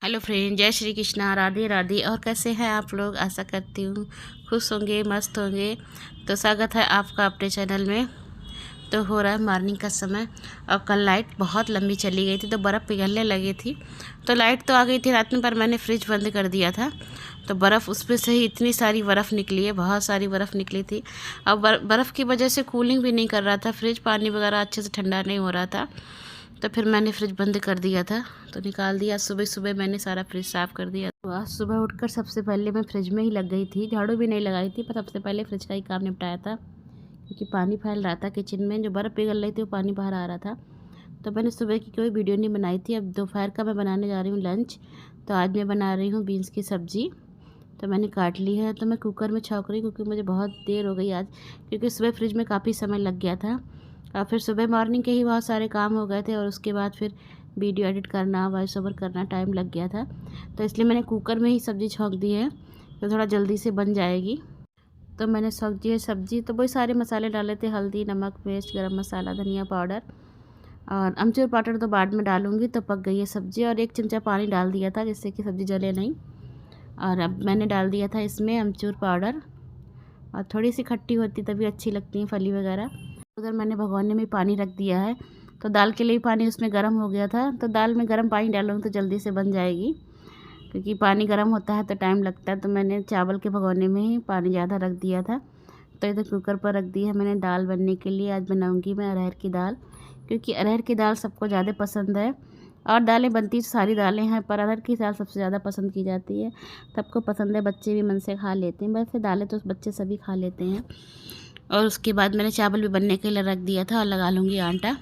Hello friend, जय श्री कृष्णा, राधे राधे। और कैसे हैं आप लोग? आशा करती हूँ खुश होंगे, मस्त होंगे। तो स्वागत है आपका अपने चैनल में। तो हो रहा है मॉर्निंग का समय। और कल लाइट बहुत लंबी चली गई थी तो बर्फ़ पिघलने लगी थी। तो लाइट तो आ गई थी रात में, पर मैंने फ्रिज बंद कर दिया था। तो बर्फ़ उसमें से ही इतनी सारी बर्फ़ निकली है, बहुत सारी बर्फ़ निकली थी। और बर्फ़ की वजह से कूलिंग भी नहीं कर रहा था फ्रिज, पानी वगैरह अच्छे से ठंडा नहीं हो रहा था। तो फिर मैंने फ्रिज बंद कर दिया था, तो निकाल दिया। सुबह सुबह मैंने सारा फ्रिज साफ़ कर दिया। तो आज सुबह उठकर सबसे पहले मैं फ्रिज में ही लग गई थी। झाड़ू भी नहीं लगाई थी, पर सबसे पहले फ्रिज का ही काम निपटाया था, क्योंकि पानी फैल रहा था किचन में। जो बर्फ़ पिघल रही थी वो पानी बाहर आ रहा था। तो मैंने सुबह की कोई वीडियो नहीं बनाई थी। अब दोपहर का मैं बनाने जा रही हूँ लंच। तो आज मैं बना रही हूँ बीन्स की सब्ज़ी। तो मैंने काट ली है, तो मैं कुकर में छौंक रही हूँ, क्योंकि मुझे बहुत देर हो गई आज, क्योंकि सुबह फ्रिज में काफ़ी समय लग गया था। और फिर सुबह मॉर्निंग के ही बहुत सारे काम हो गए थे, और उसके बाद फिर वीडियो एडिट करना, वॉइस ओवर करना, टाइम लग गया था। तो इसलिए मैंने कुकर में ही सब्ज़ी छौंक दी है, तो थोड़ा जल्दी से बन जाएगी। तो मैंने छौंक दी है सब्ज़ी। तो वही सारे मसाले डाले थे, हल्दी, नमक, मिर्च, गरम मसाला, धनिया पाउडर और अमचूर पाउडर तो बाद में डालूँगी। तो पक गई है सब्ज़ी, और 1 चमचा पानी डाल दिया था, जिससे कि सब्ज़ी जले नहीं। और अब मैंने डाल दिया था इसमें अमचूर पाउडर। और थोड़ी सी खट्टी होती तभी अच्छी लगती हैं फली वगैरह। उधर मैंने भगोने में पानी रख दिया है। तो दाल के लिए पानी उसमें गर्म हो गया था। तो दाल में गर्म पानी डालूँगी तो जल्दी से बन जाएगी, क्योंकि पानी गर्म होता है तो टाइम लगता है। तो मैंने चावल के भगोने में ही पानी ज़्यादा रख दिया था। तो इधर कुकर पर रख दी है मैंने दाल बनने के लिए। आज बनाऊँगी मैं अरहर की दाल, क्योंकि अरहर की दाल सबको ज़्यादा पसंद है। और दालें बनती सारी दालें हैं, पर अरहर की दाल सबसे ज़्यादा पसंद की जाती है। सबको पसंद है, बच्चे भी मन से खा लेते हैं। वैसे दालें तो बच्चे सभी खा लेते हैं। और उसके बाद मैंने चावल भी बनने के लिए रख दिया था, और लगा लूँगी आटा,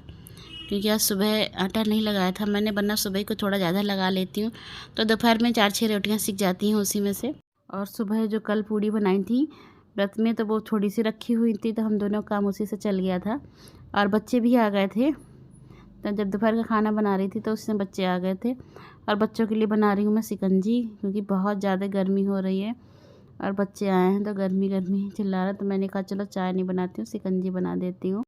क्योंकि आज सुबह आटा नहीं लगाया था मैंने, वरना सुबह को थोड़ा ज़्यादा लगा लेती हूँ। तो दोपहर में 4-6 रोटियाँ सीख जाती हैं उसी में से। और सुबह जो कल पूड़ी बनाई थी व्रत में, तो वो थोड़ी सी रखी हुई थी, तो हम दोनों काम उसी से चल गया था। और बच्चे भी आ गए थे। तो जब दोपहर का खाना बना रही थी तो उसमें बच्चे आ गए थे। और बच्चों के लिए बना रही हूँ मैं शिकंजी, क्योंकि बहुत ज़्यादा गर्मी हो रही है और बच्चे आए हैं तो गर्मी गर्मी चिल्ला रहा। तो मैंने कहा चलो चाय नहीं बनाती हूँ, शिकंजी बना देती हूँ।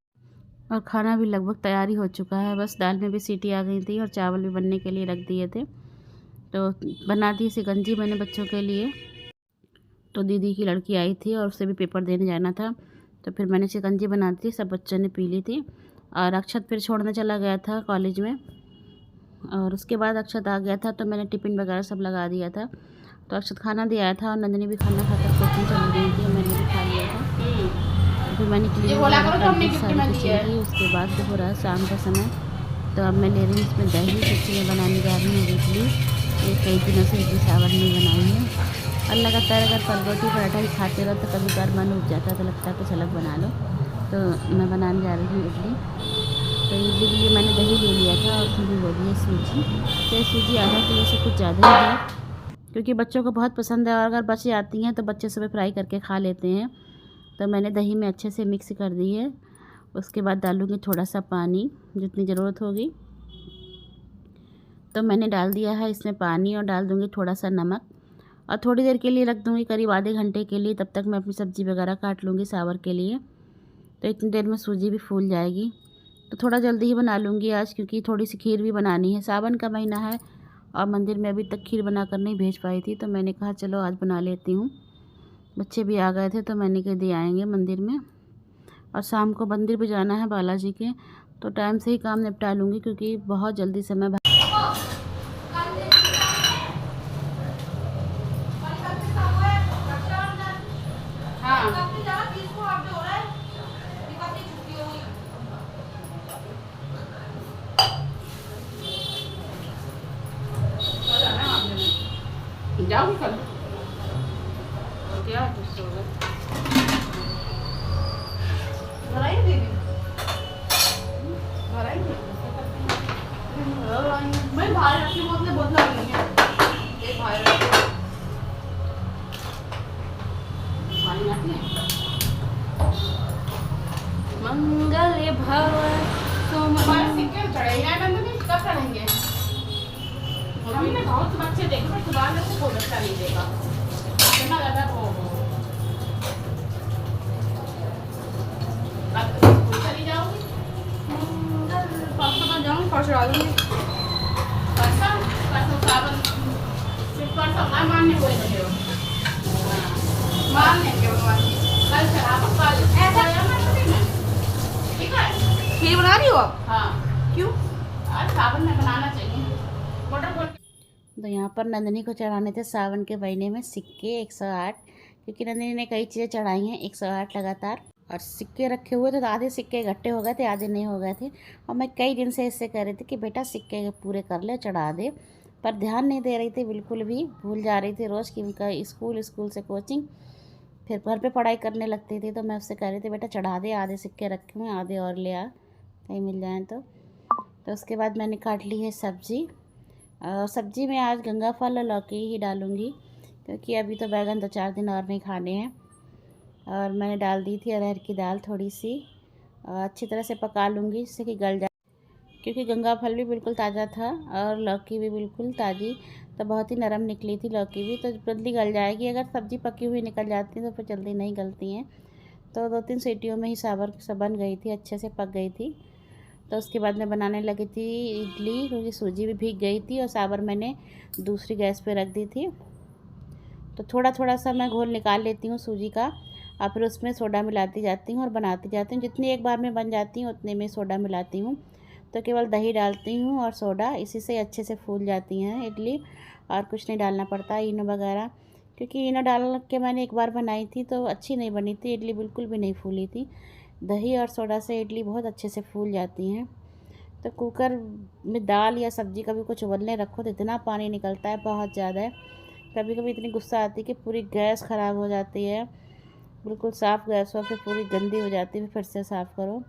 और खाना भी लगभग तैयारी हो चुका है, बस दाल में भी सीटी आ गई थी और चावल भी बनने के लिए रख दिए थे। तो बना दी शिकंजी मैंने बच्चों के लिए। तो दीदी की लड़की आई थी और उसे भी पेपर देने जाना था, तो फिर मैंने शिकंजी बना दी, सब बच्चों ने पी ली थी। और अक्षत फिर छोड़ने चला गया था कॉलेज में, और उसके बाद अक्षत आ गया था, तो मैंने टिफ़िन वगैरह सब लगा दिया था। तो अक्षत खाना दे आया था, और नंदिनी भी खाना खाकर कोचिंग चली गई थी, मैंने भी खा लिया था। फिर मैंने क्लीनिंग वगैरह कर दी सारी किचन की। उसके बाद तो हो रहा है शाम का समय। तो अब मैं ले रही हूँ इसमें दही, क्योंकि मैं बनाने जा रही हूँ इडली। ये कई दिनों से इडली चावल नहीं बनाई है। और लगातार अगर फल रोटी पराठा ही खाते रहो तो कभी बार मन उठ जाता है, तो लगता है कुछ अलग बना लो। तो मैं बनाने जा रही हूँ इडली। तो इडली के लिए मैंने दही ले लिया था, और उसमें भिगो दी है सूजी। तो सूजी आधा किलो से कुछ ज़्यादा ही है, क्योंकि बच्चों को बहुत पसंद है। और अगर बच जाती हैं तो बच्चे सुबह फ्राई करके खा लेते हैं। तो मैंने दही में अच्छे से मिक्स कर दी है। उसके बाद डालूँगी थोड़ा सा पानी, जितनी ज़रूरत होगी। तो मैंने डाल दिया है इसमें पानी, और डाल दूँगी थोड़ा सा नमक। और थोड़ी देर के लिए रख दूँगी, करीब आधे घंटे के लिए। तब तक मैं अपनी सब्ज़ी वगैरह काट लूँगी सावर के लिए। तो इतनी देर में सूजी भी फूल जाएगी। तो थोड़ा जल्दी ही बना लूँगी आज, क्योंकि थोड़ी सी खीर भी बनानी है। सावन का महीना है, और मंदिर में अभी तक खीर बनाकर नहीं भेज पाई थी, तो मैंने कहा चलो आज बना लेती हूँ। बच्चे भी आ गए थे, तो मैंने कहा दे आएंगे मंदिर में। और शाम को मंदिर भी जाना है बालाजी के, तो टाइम से ही काम निपटा लूँगी, क्योंकि बहुत जल्दी समय जाओ कल क्या मैं बाहर रखी बोतलें बहुत लगेंगे। एक बाहर पानी रखने मंगल भव हमारे सिक्के चढ़ेंगे नहीं, कब चढ़ेंगे? हमने बहुत बच्चे देखे, पर सुबह में कोई बच्चा नहीं देगा इतना ज़्यादा। अब तो स्कूल चली जाऊँगी, परसों मैं जाऊँगी, परसों डालूँगी। परसों सावन मारने हुए थे मारने के भगवान कल चढ़ाओ कल ऐसा ठीक है। खीर बना रही हो आप? हाँ। क्यों? आज सावन में बनाना चाहिए। तो यहाँ पर नंदिनी को चढ़ाने थे सावन के महीने में सिक्के 108, क्योंकि नंदिनी ने कई चीज़ें चढ़ाई हैं 108 लगातार, और सिक्के रखे हुए थे तो आधे सिक्के इकट्ठे हो गए थे, आधे नहीं हो गए थे। और मैं कई दिन से इससे कह रही थी कि बेटा सिक्के पूरे कर ले, चढ़ा दे, पर ध्यान नहीं दे रही थी, बिल्कुल भी भूल जा रही थी रोज़ कि उनका स्कूल से कोचिंग, फिर घर पे पढ़ाई करने लगती थी। तो मैं उससे कह रही थी बेटा चढ़ा दे, आधे सिक्के रखे हुए आधे और ले आ, कहीं मिल जाएँ तो उसके बाद मैंने काट ली है सब्ज़ी, और सब्ज़ी में आज गंगा फल और लौकी ही डालूँगी, क्योंकि अभी तो बैगन 2-4 दिन और नहीं खाने हैं। और मैंने डाल दी थी अरहर की दाल थोड़ी सी, और अच्छी तरह से पका लूँगी जिससे कि गल जाए, क्योंकि गंगा फल भी बिल्कुल ताज़ा था और लौकी भी बिल्कुल ताज़ी, तो बहुत ही नरम निकली थी लौकी भी, तो जल्दी गल जाएगी। अगर सब्ज़ी पकी हुई निकल जाती है तो फिर जल्दी नहीं गलती हैं। तो 2-3 सीटियों में ही साबर सब बन गई थी, अच्छे से पक गई थी। तो उसके बाद मैं बनाने लगी थी इडली, क्योंकि सूजी भी भीग गई थी और साबर मैंने दूसरी गैस पे रख दी थी। तो थोड़ा थोड़ा सा मैं घोल निकाल लेती हूँ सूजी का, और फिर उसमें सोडा मिलाती जाती हूँ और बनाती जाती हूँ। जितनी एक बार में बन जाती हूँ उतने में सोडा मिलाती हूँ। तो केवल दही डालती हूँ और सोडा, इसी से अच्छे से फूल जाती हैं इडली, और कुछ नहीं डालना पड़ता इनो वगैरह, क्योंकि इनो डाल के मैंने एक बार बनाई थी तो अच्छी नहीं बनी थी इडली, बिल्कुल भी नहीं फूली थी। दही और सोडा से इडली बहुत अच्छे से फूल जाती हैं। तो कुकर में दाल या सब्ज़ी कभी कुछ उबलने रखो तो इतना पानी निकलता है, बहुत ज़्यादा है। कभी कभी इतनी गुस्सा आती है कि पूरी गैस ख़राब हो जाती है, बिल्कुल साफ़ गैस हो, फिर पूरी गंदी हो जाती है, फिर से साफ़ करो।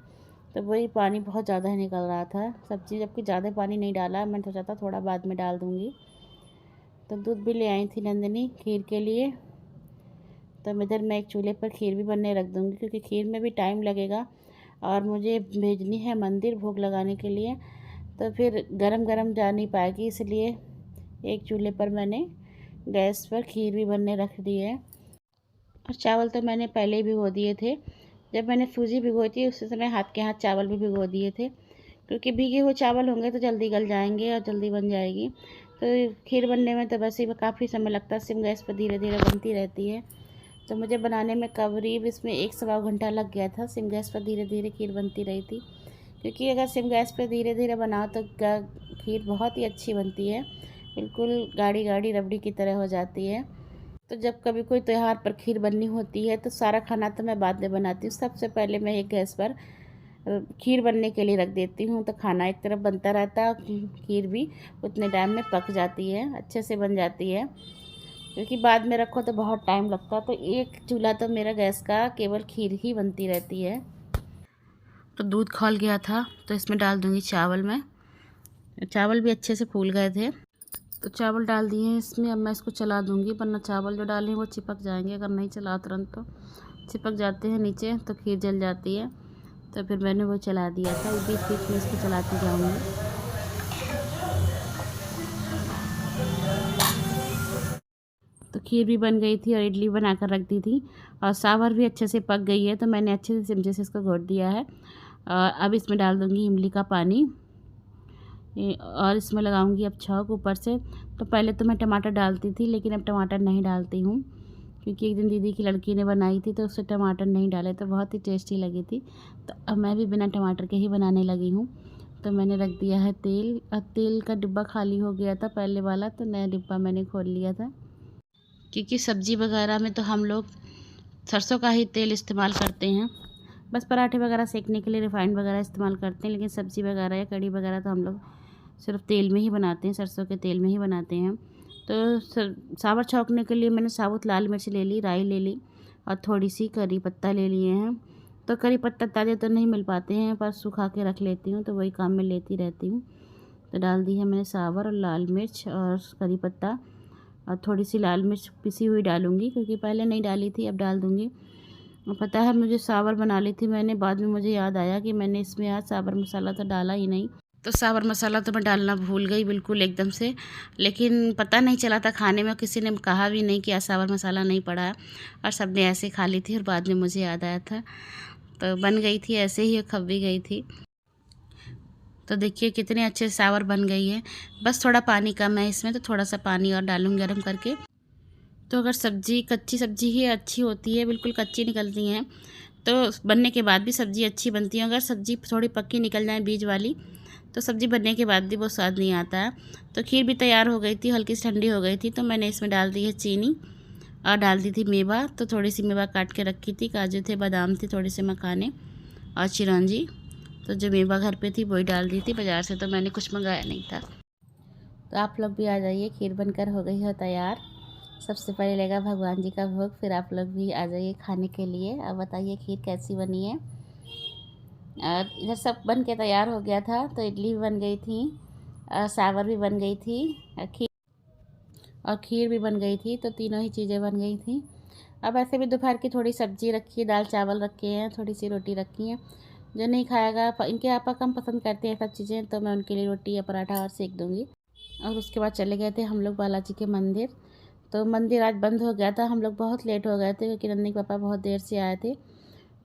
तो वही पानी बहुत ज़्यादा ही निकल रहा था सब्ज़ी, जबकि ज़्यादा पानी नहीं डाला, मैंने सोचा था थोड़ा बाद में डाल दूँगी। तो दूध भी ले आई थी नंदिनी खीर के लिए, तो इधर मैं एक चूल्हे पर खीर भी बनने रख दूँगी, क्योंकि खीर में भी टाइम लगेगा और मुझे भेजनी है मंदिर भोग लगाने के लिए, तो फिर गरम गरम जा नहीं पाएगी, इसलिए एक चूल्हे पर मैंने गैस पर खीर भी बनने रख दी है। और चावल तो मैंने पहले ही भिगो दिए थे, जब मैंने सूजी भिगोई थी उसी समय हाथ के हाथ चावल भी भिगो दिए थे, क्योंकि भीगे हुए चावल होंगे तो जल्दी गल जाएंगे और जल्दी बन जाएगी। तो खीर बनने में तो वैसे ही काफ़ी समय लगता है, सिम गैस पर धीरे धीरे बनती रहती है। तो मुझे बनाने में करीब इसमें 1-1.25 घंटा लग गया था, सिम गैस पर धीरे धीरे खीर बनती रही थी, क्योंकि अगर सिम गैस पर धीरे धीरे बनाओ तो खीर बहुत ही अच्छी बनती है, बिल्कुल गाढ़ी गाढ़ी रबड़ी की तरह हो जाती है। तो जब कभी कोई त्यौहार पर खीर बननी होती है तो सारा खाना तो मैं बाद में बनाती हूँ, सबसे पहले मैं एक गैस पर खीर बनने के लिए रख देती हूँ, तो खाना एक तरफ बनता रहता है, खीर भी उतने टाइम में पक जाती है, अच्छे से बन जाती है, क्योंकि बाद में रखो तो बहुत टाइम लगता है। तो एक चूल्हा तो मेरा गैस का केवल खीर ही बनती रहती है। तो दूध खौल गया था तो इसमें डाल दूँगी चावल में, चावल भी अच्छे से फूल गए थे, तो चावल डाल दिए हैं इसमें। अब मैं इसको चला दूँगी, वरना चावल जो डाले हैं वो चिपक जाएंगे, अगर नहीं चला तुरंत तो चिपक जाते हैं नीचे, तो खीर जल जाती है। तो फिर मैंने वो चला दिया था, बीच बीच में इसको चलाती जाऊँगी। तो खीर भी बन गई थी और इडली बना कर रख दी थी, और सावर भी अच्छे से पक गई है, तो मैंने अच्छे से चमचे से इसको घोट दिया है। अब इसमें डाल दूँगी इमली का पानी, और इसमें लगाऊंगी अब छौंक ऊपर से। तो पहले तो मैं टमाटर डालती थी, लेकिन अब टमाटर नहीं डालती हूँ, क्योंकि एक दिन दीदी की लड़की ने बनाई थी तो उससे टमाटर नहीं डाले तो बहुत ही टेस्टी लगी थी। तो अब मैं भी बिना टमाटर के ही बनाने लगी हूँ। तो मैंने रख दिया है तेल, और तेल का डिब्बा खाली हो गया था पहले वाला, तो नया डिब्बा मैंने खोल लिया था, क्योंकि सब्ज़ी वगैरह में तो हम लोग सरसों का ही तेल इस्तेमाल करते हैं, बस पराठे वगैरह सेकने के लिए रिफ़ाइंड वगैरह इस्तेमाल करते हैं, लेकिन सब्ज़ी वगैरह या कढ़ी वगैरह तो हम लोग सिर्फ तेल में ही बनाते हैं, सरसों के तेल में ही बनाते हैं। तो सावर छौंकने के लिए मैंने साबुत लाल मिर्च ले ली, राई ले ली, और थोड़ी सी करी पत्ता ले लिए हैं। तो करी पत्ता ताज़े तो नहीं मिल पाते हैं, पर सुखा के रख लेती हूँ, तो वही काम में लेती रहती हूँ। तो डाल दी है मैंने सावर और लाल मिर्च और करी पत्ता, और थोड़ी सी लाल मिर्च पिसी हुई डालूँगी, क्योंकि पहले नहीं डाली थी, अब डाल दूँगी। और पता है मुझे सावर बना ली थी मैंने, बाद में मुझे याद आया कि मैंने इसमें आज सावर मसाला तो डाला ही नहीं, तो सावर मसाला तो मैं डालना भूल गई बिल्कुल एकदम से, लेकिन पता नहीं चला था खाने में, किसी ने कहा भी नहीं कि आज सावर मसाला नहीं पड़ा है, और सब ने ऐसे खा ली थी, और बाद में मुझे याद आया था, तो बन गई थी ऐसे ही, खब भी गई थी। तो देखिए कितने अच्छे सावर बन गई है, बस थोड़ा पानी कम है इसमें, तो थोड़ा सा पानी और डालूँगी गर्म करके। तो अगर सब्ज़ी कच्ची सब्ज़ी ही अच्छी होती है, बिल्कुल कच्ची निकलती हैं, तो बनने के बाद भी सब्ज़ी अच्छी बनती है। अगर सब्ज़ी थोड़ी पक्की निकल जाए बीज वाली, तो सब्ज़ी बनने के बाद भी वो स्वाद नहीं आता है। तो खीर भी तैयार हो गई थी, हल्की सी ठंडी हो गई थी, तो मैंने इसमें डाल दी है चीनी और डाल दी थी मेवा। तो थोड़ी सी मेवा काट के रखी थी, काजू थे, बादाम थे, थोड़े से मखाने और चिरौंजी। तो जो मेवा घर पे थी वही डाल दी थी, बाज़ार से तो मैंने कुछ मंगाया नहीं था। तो आप लोग भी आ जाइए, खीर बनकर हो गई है तैयार। सबसे पहले लेगा भगवान जी का भोग, फिर आप लोग भी आ जाइए खाने के लिए। अब बताइए खीर कैसी बनी है। और इधर सब बन के तैयार हो गया था, तो इडली भी बन गई थी और सावर भी बन गई थी और खीर भी बन गई थी। तो तीनों ही चीज़ें बन गई थी। अब ऐसे भी दोपहर की थोड़ी सब्ज़ी रखी है, दाल चावल रखे हैं, थोड़ी सी रोटी रखी है। जो नहीं खाएगा, इनके आपा कम पसंद करते हैं सब चीज़ें, तो मैं उनके लिए रोटी या पराठा और सेक दूँगी। और उसके बाद चले गए थे हम लोग बालाजी के मंदिर। तो मंदिर आज बंद हो गया था, हम लोग बहुत लेट हो गए थे क्योंकि नन्ही के पापा बहुत देर से आए थे।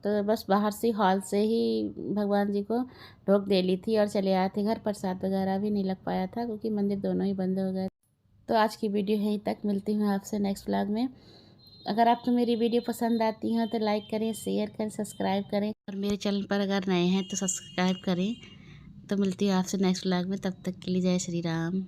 तो बस बाहर से हॉल से ही भगवान जी को ढोक दे ली थी और चले आए थे घर। प्रसाद वगैरह भी नहीं लग पाया था क्योंकि मंदिर दोनों ही बंद हो गए। तो आज की वीडियो यहीं तक, मिलती हूँ आपसे नेक्स्ट व्लॉग में। अगर आपको मेरी वीडियो पसंद आती है तो लाइक करें, शेयर करें, सब्सक्राइब करें और मेरे चैनल पर अगर नए हैं तो सब्सक्राइब करें। तो मिलती हूँ आपसे नेक्स्ट व्लॉग में, तब तक के लिए जय श्री राम।